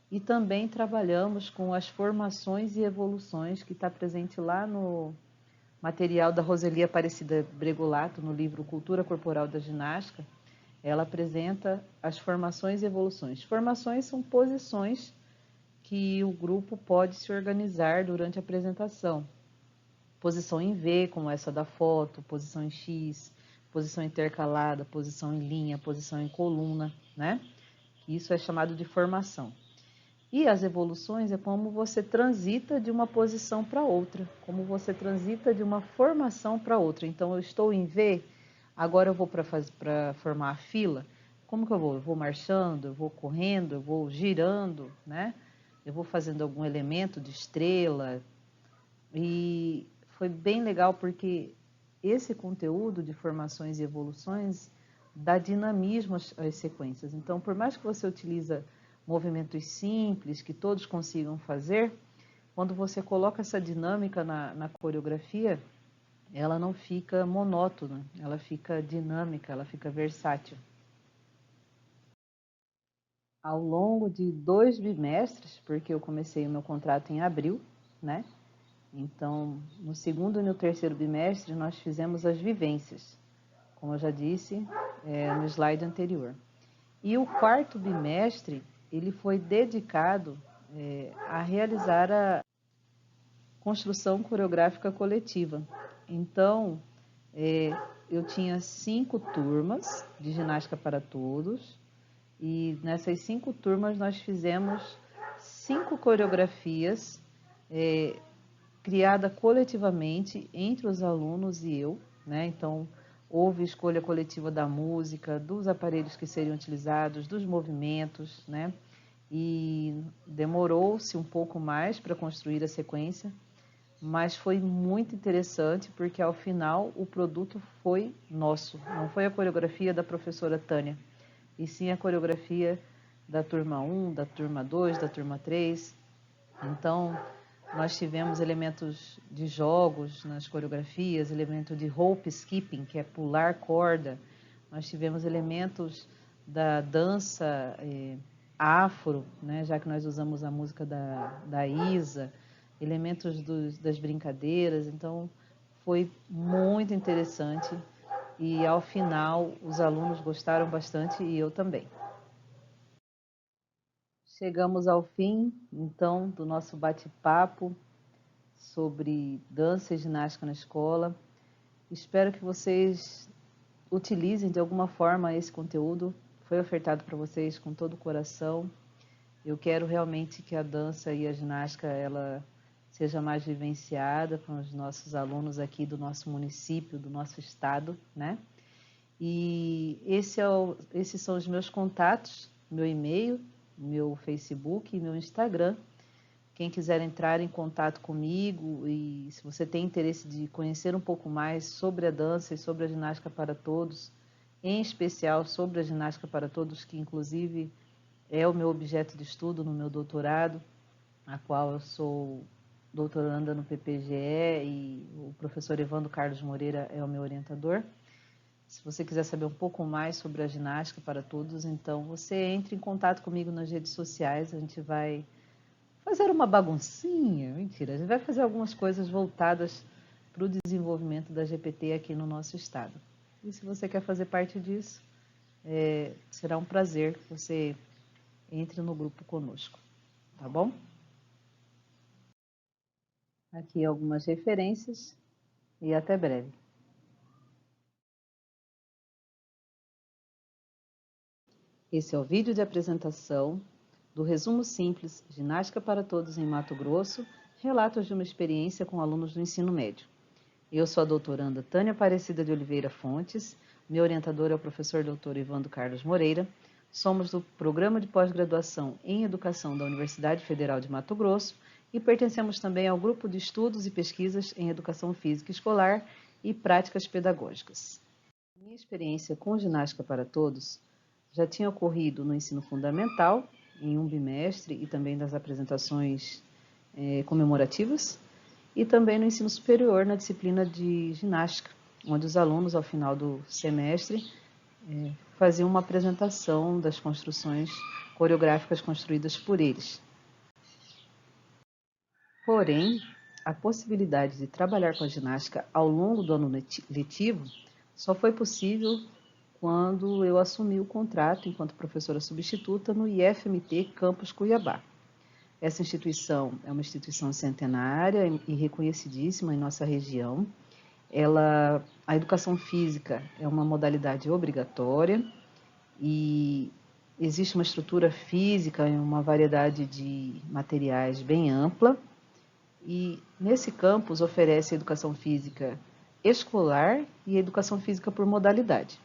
e também trabalhamos com as formações e evoluções que está presente lá no material da Roseli Aparecida Bregolato, no livro Cultura Corporal da Ginástica. Ela apresenta as formações e evoluções. Formações são posições que o grupo pode se organizar durante a apresentação. Posição em V, como essa da foto, posição em X, posição intercalada, posição em linha, posição em coluna, né? Isso é chamado de formação. E as evoluções é como você transita de uma posição para outra, como você transita de uma formação para outra. Então, eu estou em V, agora eu vou para formar a fila. Como que eu vou? Eu vou marchando, eu vou correndo, eu vou girando, né? Eu vou fazendo algum elemento de estrela. E foi bem legal porque esse conteúdo de formações e evoluções dá dinamismo às sequências. Então, por mais que você utilize movimentos simples, que todos consigam fazer, quando você coloca essa dinâmica na coreografia, ela não fica monótona, ela fica dinâmica, ela fica versátil. Ao longo de 2 bimestres, porque eu comecei o meu contrato em abril, né? Então, no segundo e no terceiro bimestre, nós fizemos as vivências, como eu já disse no slide anterior. E o quarto bimestre, ele foi dedicado a realizar a construção coreográfica coletiva. Então, eu tinha 5 turmas de ginástica para todos, e nessas 5 turmas nós fizemos 5 coreografias criada coletivamente entre os alunos e eu, né? Então, houve escolha coletiva da música, dos aparelhos que seriam utilizados, dos movimentos, né? E demorou-se um pouco mais para construir a sequência, mas foi muito interessante porque ao final o produto foi nosso, não foi a coreografia da professora Tânia, e sim a coreografia da turma 1, da turma 2, da turma 3. Então, nós tivemos elementos de jogos nas coreografias, elemento de rope skipping, que é pular corda. Nós tivemos elementos da dança afro, né, já que nós usamos a música da Isa, elementos das brincadeiras. Então, foi muito interessante e, ao final, os alunos gostaram bastante e eu também. Chegamos ao fim, então, do nosso bate-papo sobre dança e ginástica na escola. Espero que vocês utilizem de alguma forma esse conteúdo. Foi ofertado para vocês com todo o coração. Eu quero realmente que a dança e a ginástica ela seja mais vivenciada com os nossos alunos aqui do nosso município, do nosso estado, né? E esses são os meus contatos, meu e-mail, meu Facebook e meu Instagram. Quem quiser entrar em contato comigo e se você tem interesse de conhecer um pouco mais sobre a dança e sobre a ginástica para todos, em especial sobre a ginástica para todos, que inclusive é o meu objeto de estudo no meu doutorado, a qual eu sou doutoranda no PPGE e o professor Evandro Carlos Moreira é o meu orientador. Se você quiser saber um pouco mais sobre a ginástica para todos, então você entre em contato comigo nas redes sociais, a gente vai fazer uma baguncinha, mentira, a gente vai fazer algumas coisas voltadas para o desenvolvimento da GPT aqui no nosso estado. E se você quer fazer parte disso, será um prazer que você entre no grupo conosco, tá bom? Aqui algumas referências e até breve. Esse é o vídeo de apresentação do resumo simples Ginástica para Todos em Mato Grosso, relatos de uma experiência com alunos do ensino médio. Eu sou a doutoranda Tânia Aparecida de Oliveira Fontes, meu orientador é o professor doutor Evandro Carlos Moreira, somos do Programa de Pós-Graduação em Educação da Universidade Federal de Mato Grosso e pertencemos também ao Grupo de Estudos e Pesquisas em Educação Física Escolar e Práticas Pedagógicas. Minha experiência com ginástica para todos já tinha ocorrido no ensino fundamental, em um bimestre e também nas apresentações comemorativas, e também no ensino superior, na disciplina de ginástica, onde os alunos, ao final do semestre, faziam uma apresentação das construções coreográficas construídas por eles. Porém, a possibilidade de trabalhar com a ginástica ao longo do ano letivo só foi possível quando eu assumi o contrato enquanto professora substituta no IFMT Campus Cuiabá. Essa instituição é uma instituição centenária e reconhecidíssima em nossa região. A educação física é uma modalidade obrigatória e existe uma estrutura física e uma variedade de materiais bem ampla. E nesse campus oferece educação física escolar e educação física por modalidade.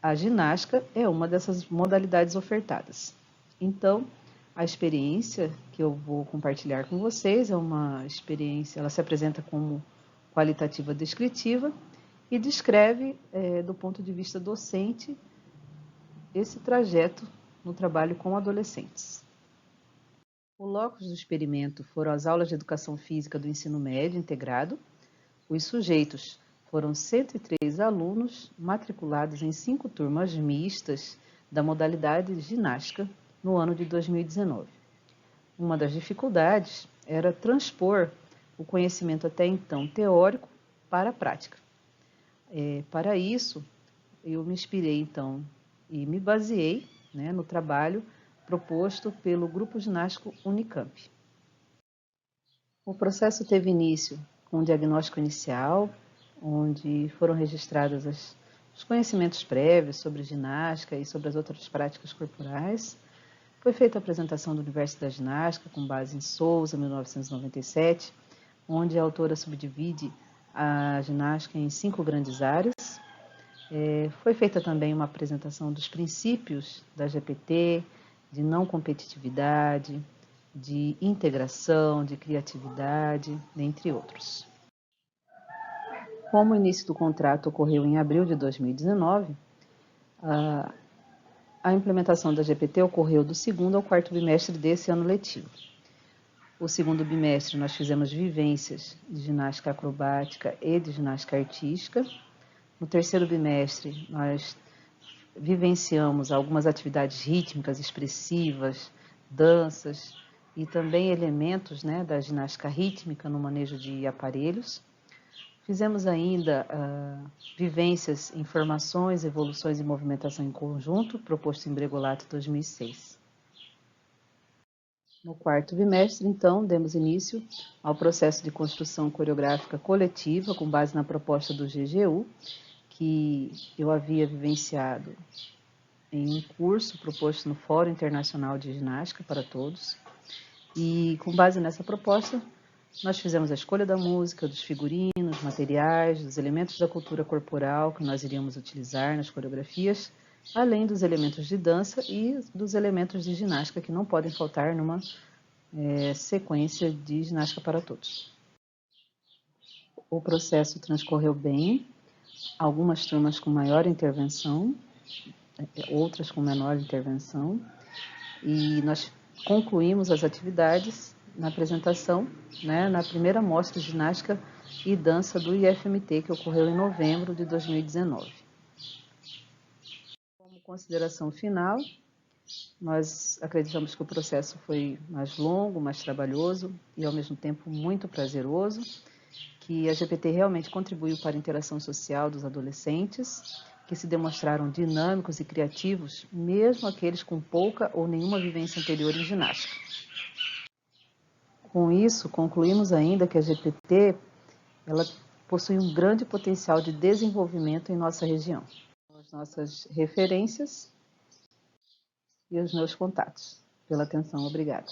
A ginástica é uma dessas modalidades ofertadas. Então, a experiência que eu vou compartilhar com vocês é uma experiência, ela se apresenta como qualitativa descritiva e descreve, do ponto de vista docente, esse trajeto no trabalho com adolescentes. O locus do experimento foram as aulas de educação física do ensino médio integrado. Os sujeitos foram 103 alunos matriculados em 5 turmas mistas da modalidade ginástica no ano de 2019. Uma das dificuldades era transpor o conhecimento até então teórico para a prática. Para isso, eu me inspirei então e me baseei no trabalho proposto pelo Grupo Ginástico Unicamp. O processo teve início com um diagnóstico inicial, onde foram registrados os conhecimentos prévios sobre ginástica e sobre as outras práticas corporais. Foi feita a apresentação do universo da ginástica, com base em Souza, 1997, onde a autora subdivide a ginástica em 5 grandes áreas. Foi feita também uma apresentação dos princípios da GPT, de não competitividade, de integração, de criatividade, dentre outros. Como o início do contrato ocorreu em abril de 2019, a implementação da GPT ocorreu do 2º ao 4º bimestre desse ano letivo. O 2º bimestre nós fizemos vivências de ginástica acrobática e de ginástica artística. No 3º bimestre nós vivenciamos algumas atividades rítmicas, expressivas, danças e também elementos da ginástica rítmica no manejo de aparelhos. Fizemos ainda vivências em formações, evoluções e movimentação em conjunto, proposto em Bregolato 2006. No 4º bimestre, então, demos início ao processo de construção coreográfica coletiva com base na proposta do GGU, que eu havia vivenciado em um curso proposto no Fórum Internacional de Ginástica para Todos. E com base nessa proposta, nós fizemos a escolha da música, dos figurinos, materiais, dos elementos da cultura corporal que nós iríamos utilizar nas coreografias, além dos elementos de dança e dos elementos de ginástica que não podem faltar numa sequência de ginástica para todos. O processo transcorreu bem, algumas turmas com maior intervenção, outras com menor intervenção, e nós concluímos as atividades na apresentação, na primeira mostra de ginástica e dança do IFMT, que ocorreu em novembro de 2019. Como consideração final, nós acreditamos que o processo foi mais longo, mais trabalhoso e, ao mesmo tempo, muito prazeroso, que a GPT realmente contribuiu para a interação social dos adolescentes, que se demonstraram dinâmicos e criativos, mesmo aqueles com pouca ou nenhuma vivência anterior em ginástica. Com isso, concluímos ainda que a GPT ela possui um grande potencial de desenvolvimento em nossa região. As nossas referências e os meus contatos. Pela atenção, obrigada.